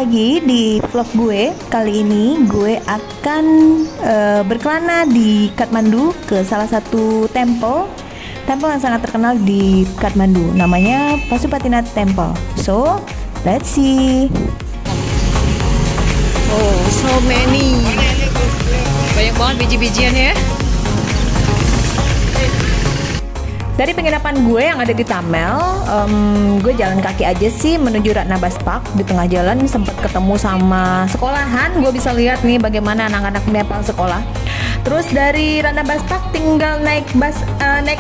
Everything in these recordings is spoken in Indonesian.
lagi di vlog gue. Kali ini gue akan berkelana di Kathmandu ke salah satu temple yang sangat terkenal di Kathmandu. Namanya Pasupatinath Temple. So, let's see. Oh, so many. Banyak banget biji-bijiannya ya. Dari penginapan gue yang ada di Tamel, gue jalan kaki aja sih menuju Ratna Bus Park. Di tengah jalan sempat ketemu sama sekolahan. Gue bisa lihat nih bagaimana anak-anak Nepal sekolah. Terus dari Ratna Bus Park tinggal naik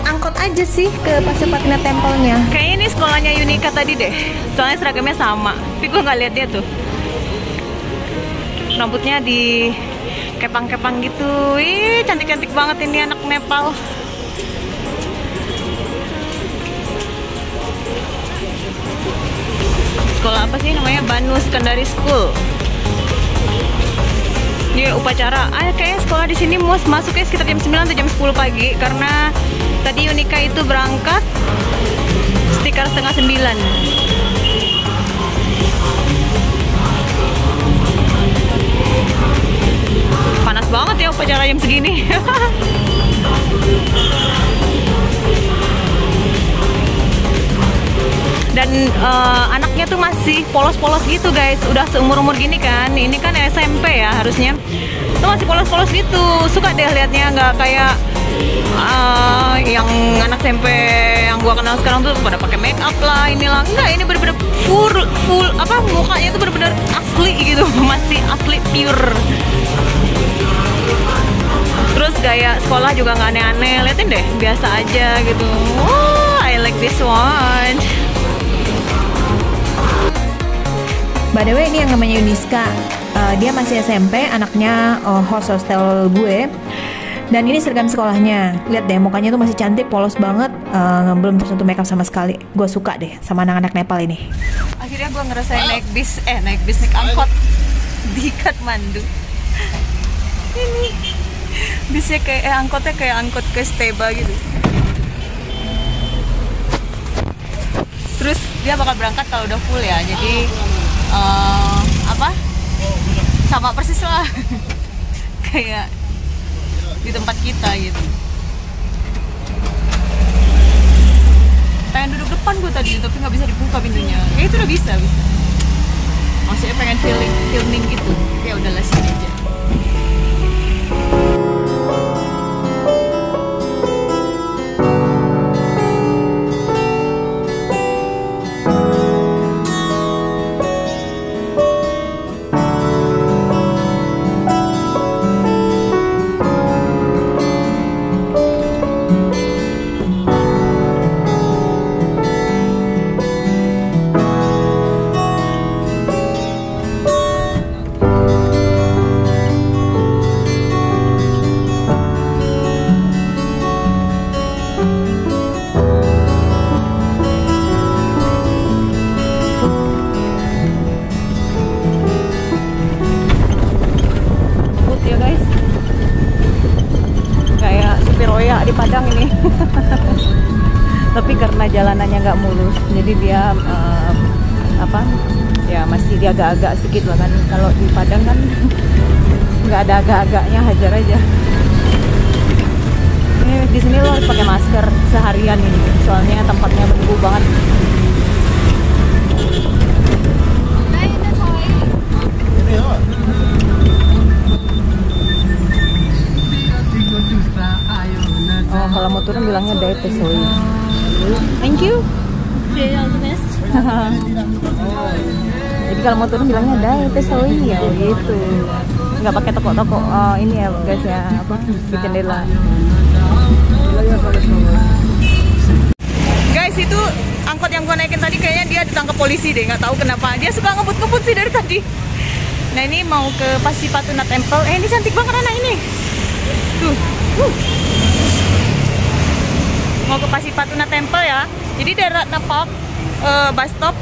angkot aja sih ke Pasupatinath Temple-nya. Kayaknya ini sekolahnya Unika tadi deh. Soalnya seragamnya sama. Tapi gue nggak lihat dia tuh. Rambutnya di kepang-kepang gitu. Ih, cantik-cantik banget ini anak Nepal. Sekolah apa sih namanya? Banu Secondary School. Ini upacara. Kayaknya sekolah di sini masuknya sekitar jam 9 atau jam 10 pagi karena tadi Unika itu berangkat sekitar setengah 9. Panas banget ya upacara jam segini. Dan anaknya tuh masih polos-polos gitu guys. Udah seumur-umur gini kan. Ini kan SMP ya harusnya. Tuh masih polos-polos gitu. Suka deh liatnya, nggak kayak yang anak SMP yang gua kenal sekarang tuh pada pakai make up lah, inilah. Enggak, ini bener-bener full apa, mukanya tuh bener-bener asli gitu. Masih asli pure. Terus gaya sekolah juga nggak aneh-aneh. Liatin deh, biasa aja gitu. Oh, I like this one. By the way, ini yang namanya Yuniska. Dia masih SMP, anaknya host hostel gue. Dan ini seragam sekolahnya. Lihat deh, mukanya tuh masih cantik, polos banget, belum tersentuh makeup sama sekali. Gue suka deh sama anak-anak Nepal ini. Akhirnya gue ngerasain naik angkot di Kathmandu. Ini bisnya angkotnya kayak angkot ke Steba gitu. Terus dia bakal berangkat kalau udah full ya. Jadi sama persis lah kayak di tempat kita gitu. Pengen duduk depan gue tadi tapi nggak bisa dibuka pintunya. Itu udah bisa. Maksudnya pengen filming gitu. Ya udahlah, sini aja. Di Padang ini. Tapi karena jalanannya nggak mulus, jadi dia masih dia agak-agak sedikit lah kan. Kalau di Padang kan nggak ada agak-agaknya, hajar aja. Ini di sini lo harus pakai masker seharian ini, soalnya tempatnya berdebu banget. Oh, kalau mau turun bilangnya Dai Pesoi. Thank you. All the best. Jadi kalau mau turun bilangnya Dai Pesoi ya gitu. Nggak pakai toko-toko ini ya guys ya, di jendela. Guys, itu angkot yang gua naikin tadi kayaknya dia ditangkap polisi deh, nggak tahu kenapa. Dia suka ngebut-ngebut sih dari tadi. Nah, ini mau ke Pasupatinath Temple. Ini cantik banget anak ini. Tuh. Mau ke Pasupatinath Temple ya. Jadi dari Ratna Park bus stop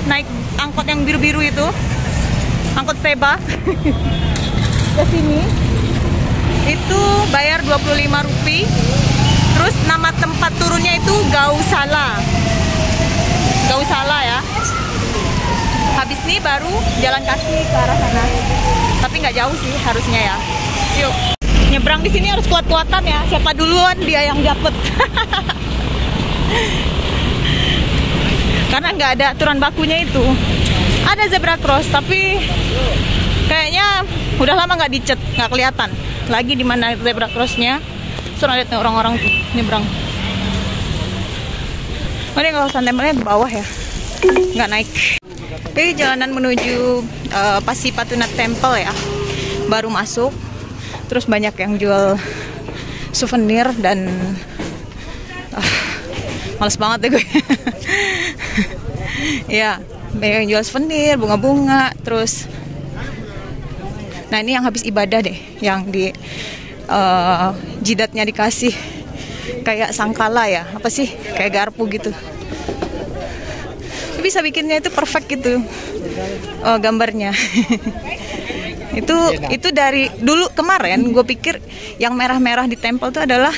naik angkot yang biru-biru itu, angkot Steba ke sini itu bayar 25 rupiah. Terus nama tempat turunnya itu Gausala ya. Habis nih baru jalan kaki ke arah sana. Tapi nggak jauh sih harusnya ya. Yuk. Nyebrang di sini harus kuat-kuatan ya. Siapa duluan dia yang dapet. Karena nggak ada aturan bakunya itu. Ada zebra cross tapi kayaknya udah lama nggak dicet, nggak kelihatan lagi di mana zebra crossnya. Suruh lihat orang-orang tuh nyebrang. Ini kalau tempelnya di bawah ya, nggak naik. Oke, jalanan menuju Pasipatuna Temple ya, baru masuk. Terus banyak yang jual souvenir dan males banget deh gue. Ya, banyak yang jual souvenir, bunga-bunga, terus. Nah ini yang habis ibadah deh, yang di jidatnya dikasih kayak sangkala ya, apa sih, kayak garpu gitu. Bisa bikinnya itu perfect gitu gambarnya. itu dari dulu kemarin gue pikir yang merah-merah di tempel itu adalah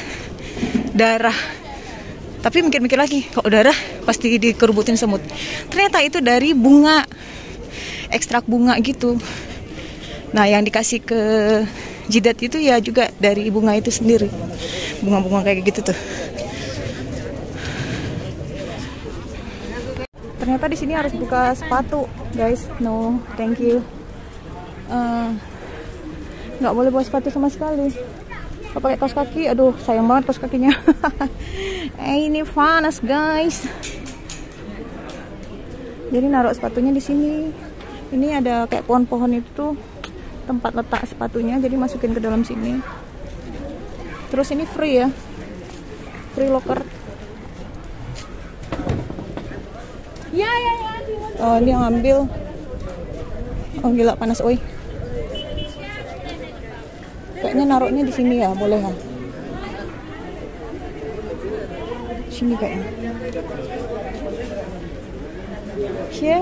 darah. Tapi mikir-mikir lagi, kok darah pasti dikerubutin semut. Ternyata itu dari bunga, ekstrak bunga gitu. Nah yang dikasih ke jidat itu ya juga dari bunga itu sendiri. Bunga-bunga kayak gitu tuh. Ternyata di sini harus buka sepatu, guys. No, thank you. Nggak boleh bawa sepatu sama sekali. Kalau pakai kaos kaki, aduh sayang banget kaos kakinya. Ini panas, guys. Jadi naruh sepatunya di sini. Ini ada kayak pohon-pohon itu tuh tempat letak sepatunya. Jadi masukin ke dalam sini. Terus ini free ya, free locker. Ya. Oh ini yang ambil. Oh gila panas, oi. Kayaknya naruhnya di sini ya, boleh ya? Sini kayaknya. Here?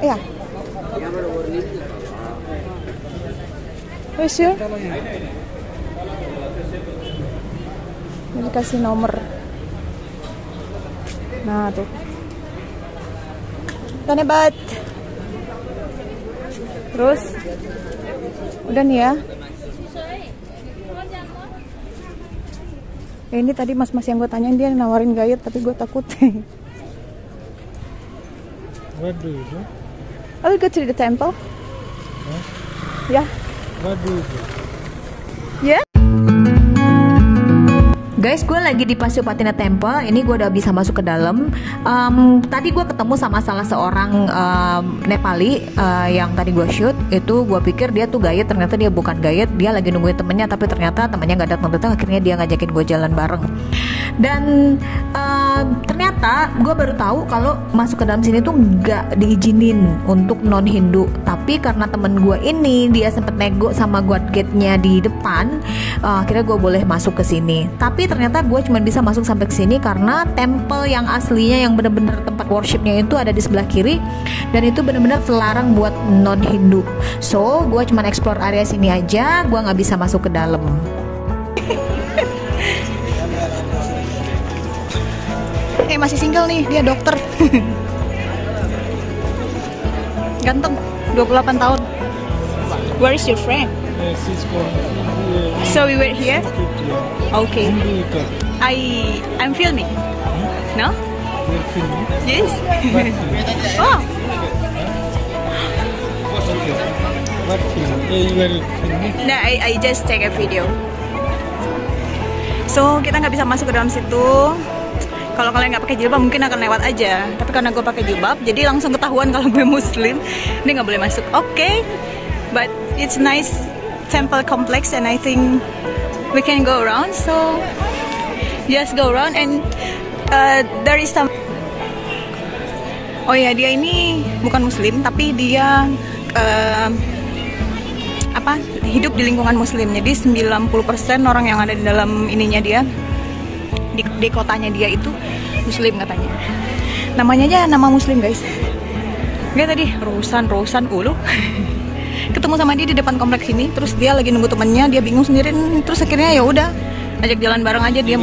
Ya. Wes ya. Ini kasih nomor. Nah tuh. Tanebat. Terus udah nih ya. Ini tadi mas-mas yang gue tanyain dia nawarin gayet tapi gue takut. What do you do? I will go to the temple. Huh? Yeah. What do you do? Yeah. Guys, gue lagi di Pasipatuna Temple. Ini gue udah bisa masuk ke dalam. Tadi gue ketemu sama salah seorang Nepali yang tadi gue shoot. Itu gue pikir dia tuh gayet, ternyata dia bukan gayet. Dia lagi nungguin temennya, tapi ternyata temennya nggak datang. Akhirnya dia ngajakin gue jalan bareng. Dan ternyata gue baru tahu kalau masuk ke dalam sini tuh nggak diizinin untuk non Hindu. Tapi karena temen gue ini dia sempet nego sama guard gate-nya di depan, akhirnya gue boleh masuk ke sini. Tapi ternyata gue cuma bisa masuk sampai ke sini karena temple yang aslinya yang bener-bener tempat worshipnya itu ada di sebelah kiri, dan itu bener-bener terlarang buat non Hindu. So gue cuma explore area sini aja, gue nggak bisa masuk ke dalam. Masih single nih, dia dokter. Ganteng, 28 tahun. Where is your friend? Yes, it's called. So we were here? Okay. I'm filming. No? You're filming? Yes. What film? Oh, What film? You are filming? nah, I just take a video. So kita nggak bisa masuk ke dalam situ. Kalau kalian nggak pakai jilbab mungkin akan lewat aja. Tapi karena gue pakai jilbab, jadi langsung ketahuan kalau gue Muslim. Dia nggak boleh masuk. Okay, but it's nice temple complex and I think we can go around. So just go around and there is some. Oh ya, dia ini bukan Muslim tapi dia hidup di lingkungan Muslim. Jadi 90% orang yang ada di dalam ininya dia di kotanya dia itu Muslim katanya. Namanya aja nama Muslim, guys. Dia tadi Rosan Ulu. Ketemu sama dia di depan kompleks ini, terus dia lagi nunggu temennya, dia bingung sendiri, terus akhirnya ya udah ajak jalan bareng aja dia.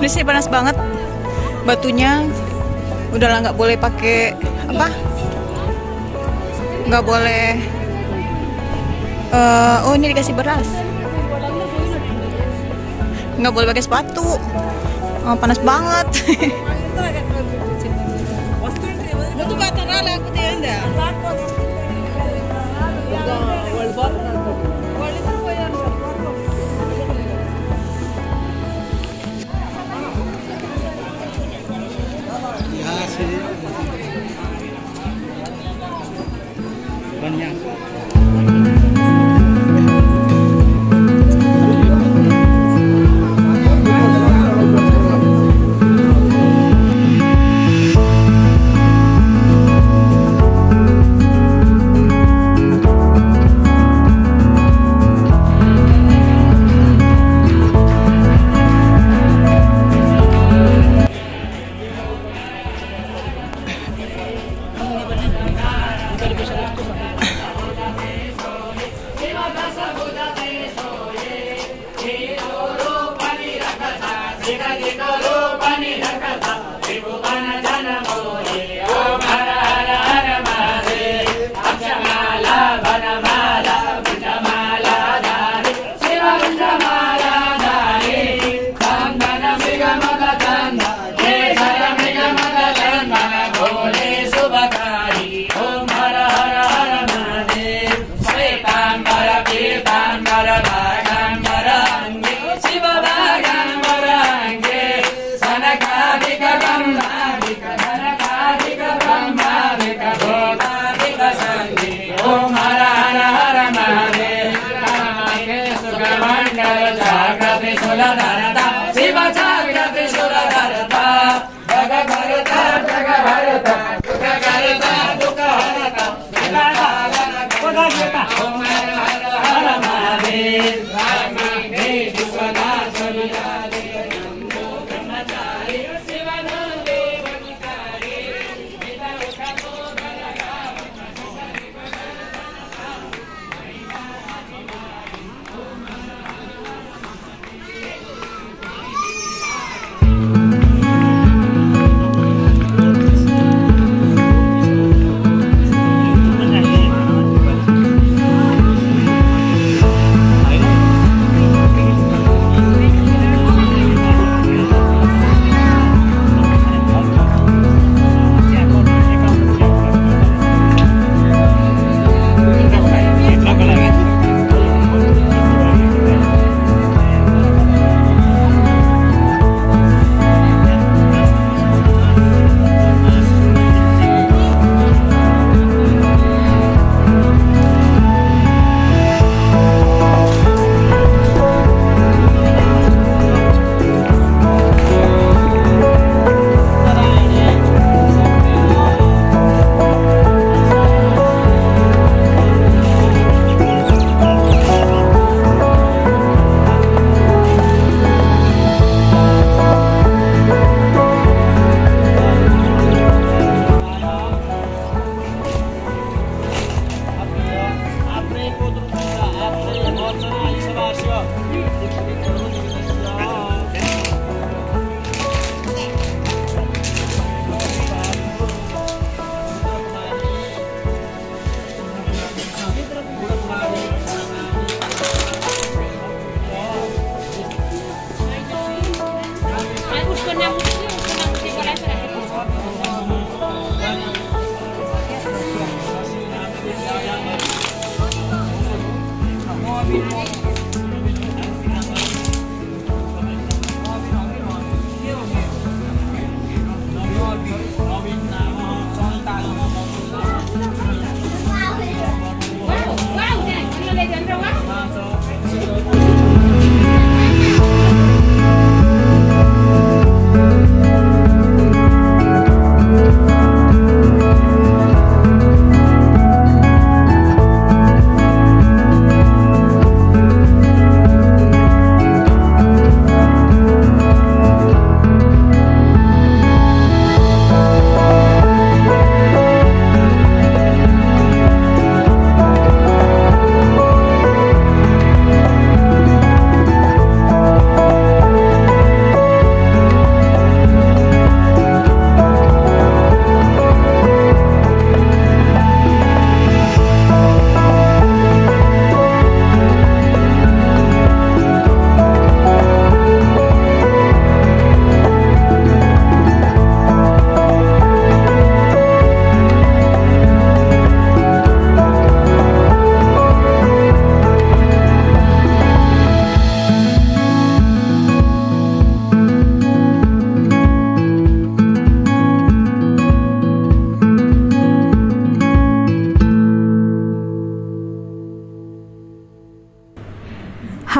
Di sini panas banget. Batunya udahlah nggak boleh pakai apa? Nggak boleh. Oh ini dikasih beras. Nggak boleh pakai sepatu. Oh, panas banget.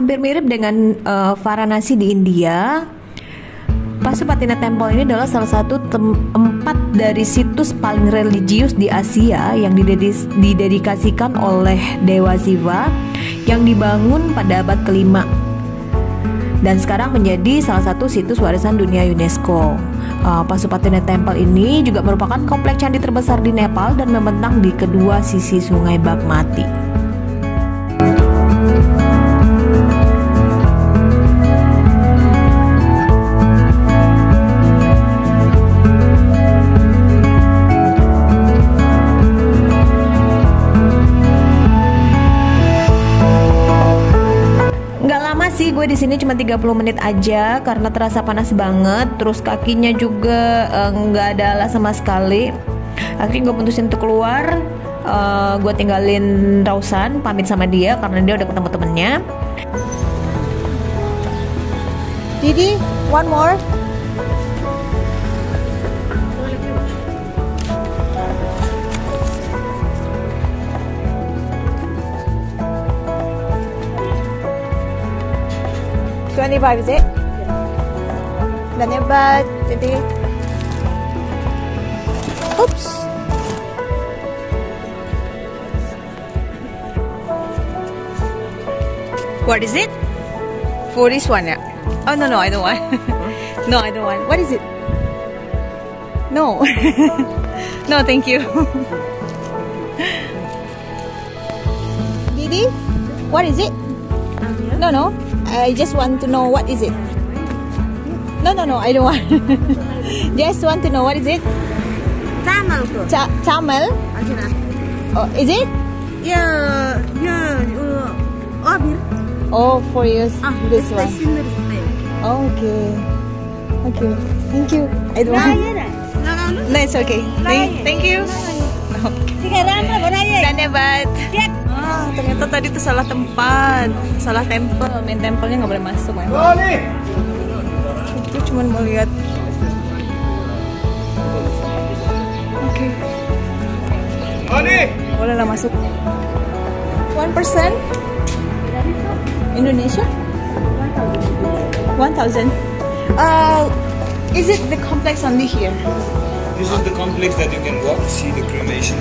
hampir mirip dengan Varanasi di India. Pasupatina Temple ini adalah salah satu tempat dari situs paling religius di Asia yang didedikasikan oleh Dewa Siva yang dibangun pada abad kelima dan sekarang menjadi salah satu situs warisan dunia UNESCO. Pasupatina Temple ini juga merupakan kompleks candi terbesar di Nepal dan membentang di kedua sisi Sungai Bagmati. Sih gue di sini cuma 30 menit aja karena terasa panas banget, terus kakinya juga nggak ada alas sama sekali. Akhirnya gue putusin untuk keluar. Gue tinggalin Rausan, pamit sama dia karena dia udah ketemu temennya. Didi, one more. $25 is it? Dhanyabad, Didi. Oops. What is it? For this one, yeah. Oh no, I don't want. No, I don't want. What is it? No. No, thank you. Didi, what is it? No. I just want to know what is it. No, I don't want. Just want to know what is it. Camel. Camel. Oh, is it? Yeah. Abir. Oh, for use this one. Scenery. Okay. Thank you. I don't want. No, it's okay. Thank you. Dhanyabad. Ternyata tadi tuh salah tempat, salah temple. Main templenya nggak boleh masuk. Itu cuma mau lihat. Oke. Boleh lah masuk. 1% Indonesia 1,000. Is it the complex only here? This is the complex that you can walk, see the cremation.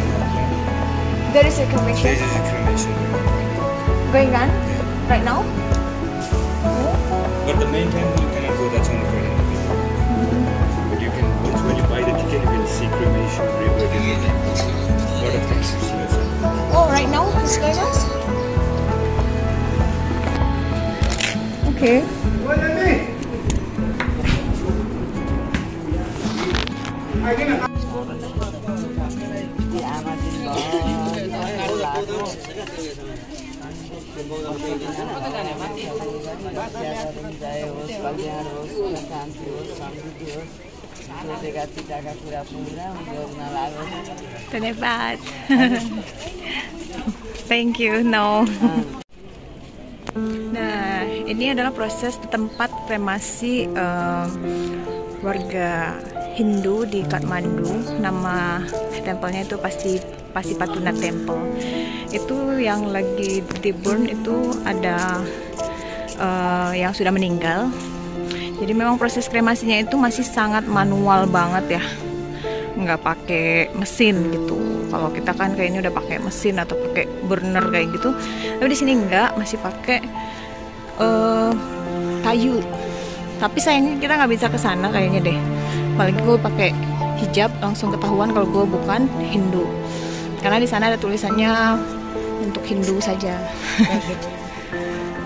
There is a cremation This is a cremation. going on right now. But the main temple you cannot go, that's only for Hindu people. But you can, when you buy the ticket, you can see cremation, rebirth, a lot of things. Oh, right now it's going on. Okay. Dhanyabad. Thank you. No. Nah, ini adalah proses tempat kremasi warga Hindu di Kathmandu. Nama tempelnya itu Pasipatuna Temple. Itu yang lagi di-burn itu ada yang sudah meninggal. Jadi memang proses kremasinya itu masih sangat manual banget ya, nggak pakai mesin gitu. Kalau kita kan kayaknya udah pakai mesin atau pakai burner kayak gitu, tapi di sini nggak, masih pakai kayu. Tapi sayangnya kita nggak bisa ke sana kayaknya deh. Apalagi gue pakai hijab, langsung ketahuan kalau gue bukan Hindu. Karena di sana ada tulisannya untuk Hindu saja.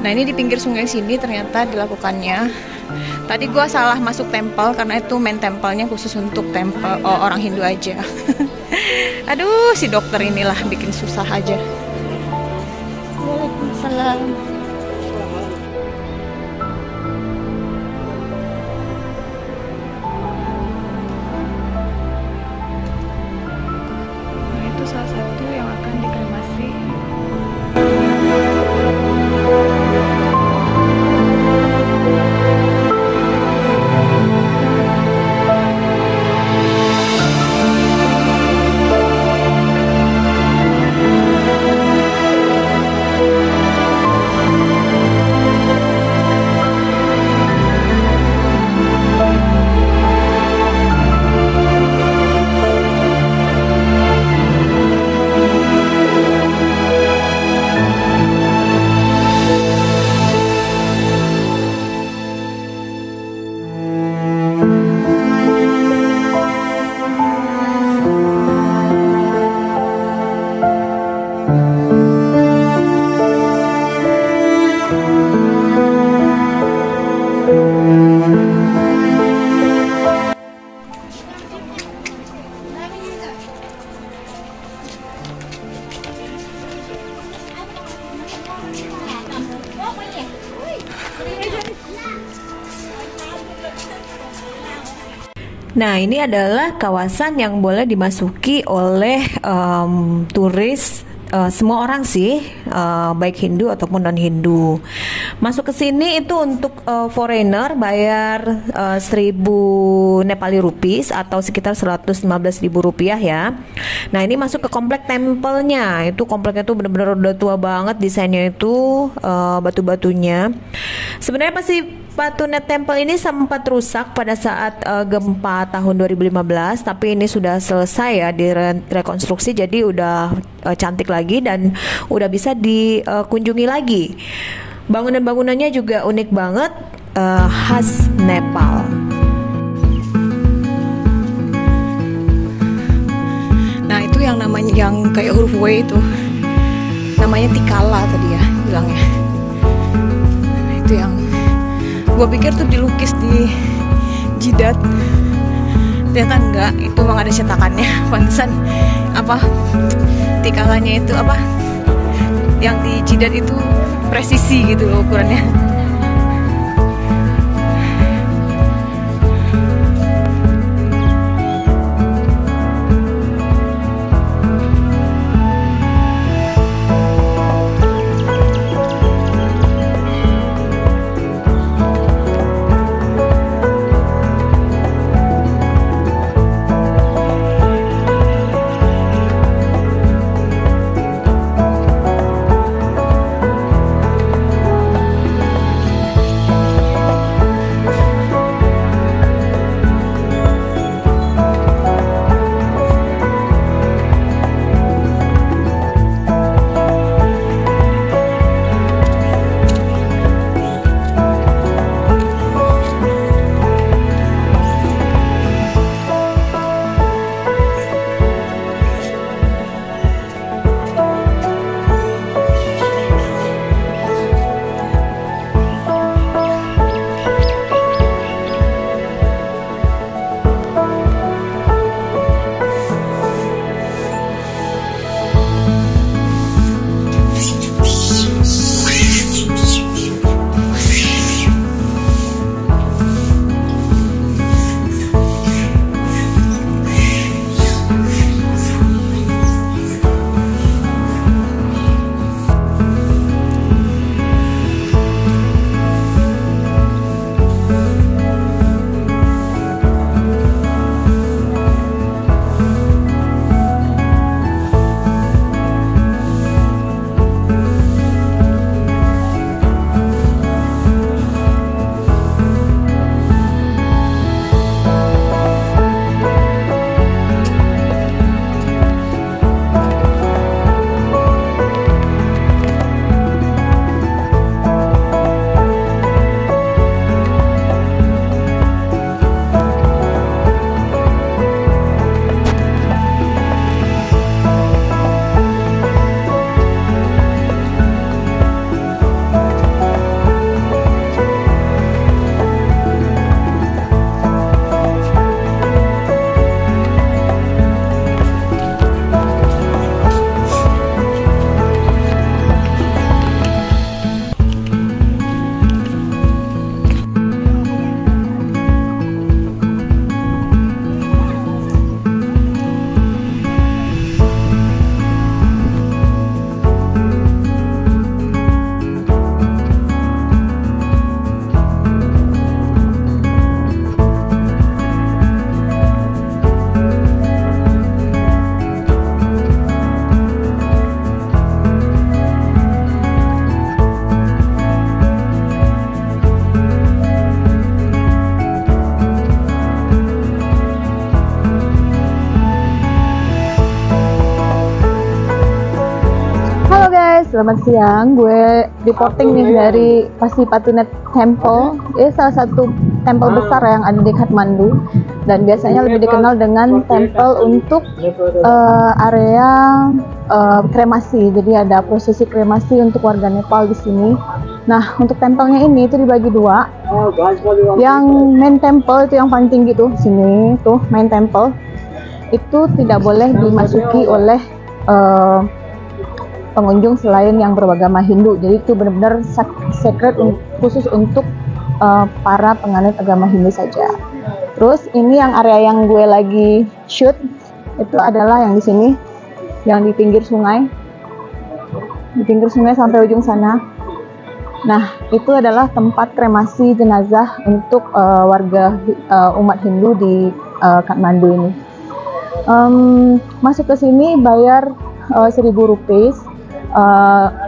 Nah ini di pinggir sungai sini ternyata dilakukannya. Tadi gue salah masuk temple karena itu main tempelnya khusus untuk tempel orang Hindu aja. Aduh, si dokter inilah bikin susah aja. Waalaikumsalam. Nah, itu salah satu yang akan dikremasi. Nah, ini adalah kawasan yang boleh dimasuki oleh turis, semua orang sih, baik Hindu ataupun non Hindu. Masuk ke sini itu untuk foreigner bayar 1.000 Nepali rupiah atau sekitar 115.000 rupiah ya. Nah, ini masuk ke komplek tempelnya. Itu kompleknya tuh bener-bener udah tua banget, desainnya itu batu-batunya. Sebenarnya pasti Patunet Temple ini sempat rusak pada saat gempa tahun 2015, tapi ini sudah selesai ya direkonstruksi, jadi udah cantik lagi dan udah bisa dikunjungi lagi. Bangunan-bangunannya juga unik banget, khas Nepal. Nah, itu yang namanya yang kayak huruf W itu, namanya Tikala tadi ya bilangnya. Nah, itu yang gue pikir tuh dilukis di jidat, ternyata enggak, itu emang ada cetakannya. Pantesan apa tikalanya itu apa yang di jidat itu presisi gitu loh ukurannya. Selamat siang, gue reporting nih dari Patunet Temple. Ini salah satu temple besar yang ada di Kathmandu dan biasanya lebih dikenal dengan temple untuk area kremasi. Jadi ada prosesi kremasi untuk warga Nepal di sini. Nah, untuk tempelnya ini itu dibagi dua. Yang main temple itu yang paling tinggi tuh, sini tuh main temple. Itu tidak boleh dimasuki oleh pengunjung selain yang beragama Hindu. Jadi itu benar-benar sacred khusus untuk para penganut agama Hindu saja. Terus ini yang area yang gue lagi shoot itu adalah yang di sini, yang di pinggir sungai sampai ujung sana. Nah, itu adalah tempat kremasi jenazah untuk warga umat Hindu di Kathmandu ini. Masuk ke sini bayar 1.000 rupiah.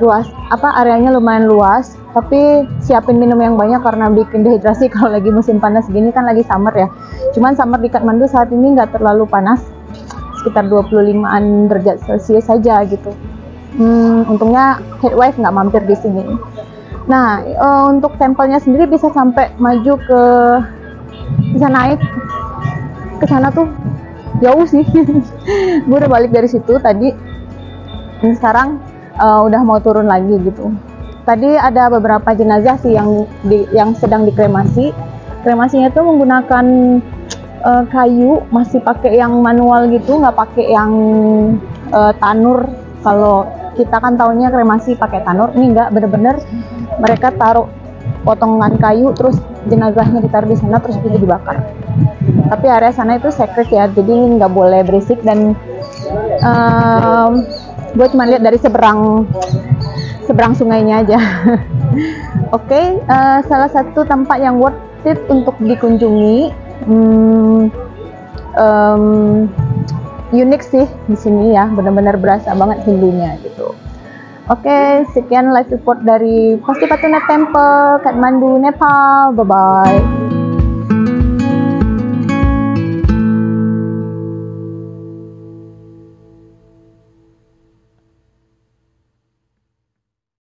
Luas, areanya lumayan luas, tapi siapin minum yang banyak karena bikin dehidrasi kalau lagi musim panas gini, kan lagi summer ya. Cuman summer di Kathmandu saat ini nggak terlalu panas, sekitar 25-an derajat Celcius saja gitu. Untungnya heatwave nggak mampir di sini. Nah, untuk tempelnya sendiri bisa sampai maju bisa naik ke sana tuh jauh sih. Gue udah balik dari situ tadi, dan sekarang udah mau turun lagi gitu. Tadi ada beberapa jenazah sih yang sedang dikremasi. Kremasinya tuh menggunakan kayu, masih pakai yang manual gitu, nggak pakai yang tanur. Kalau kita kan taunya kremasi pakai tanur, ini nggak, bener-bener mereka taruh potongan kayu, terus jenazahnya ditaruh di sana, terus itu dibakar. Tapi area sana itu sacred ya, jadi nggak boleh berisik, dan gue cuma lihat dari seberang sungainya aja. Oke, salah satu tempat yang worth it untuk dikunjungi. Unik sih di sini ya, benar-benar berasa banget Hindunya gitu. Oke, sekian live report dari Pasti Patunet Temple, Kathmandu, Nepal. Bye bye.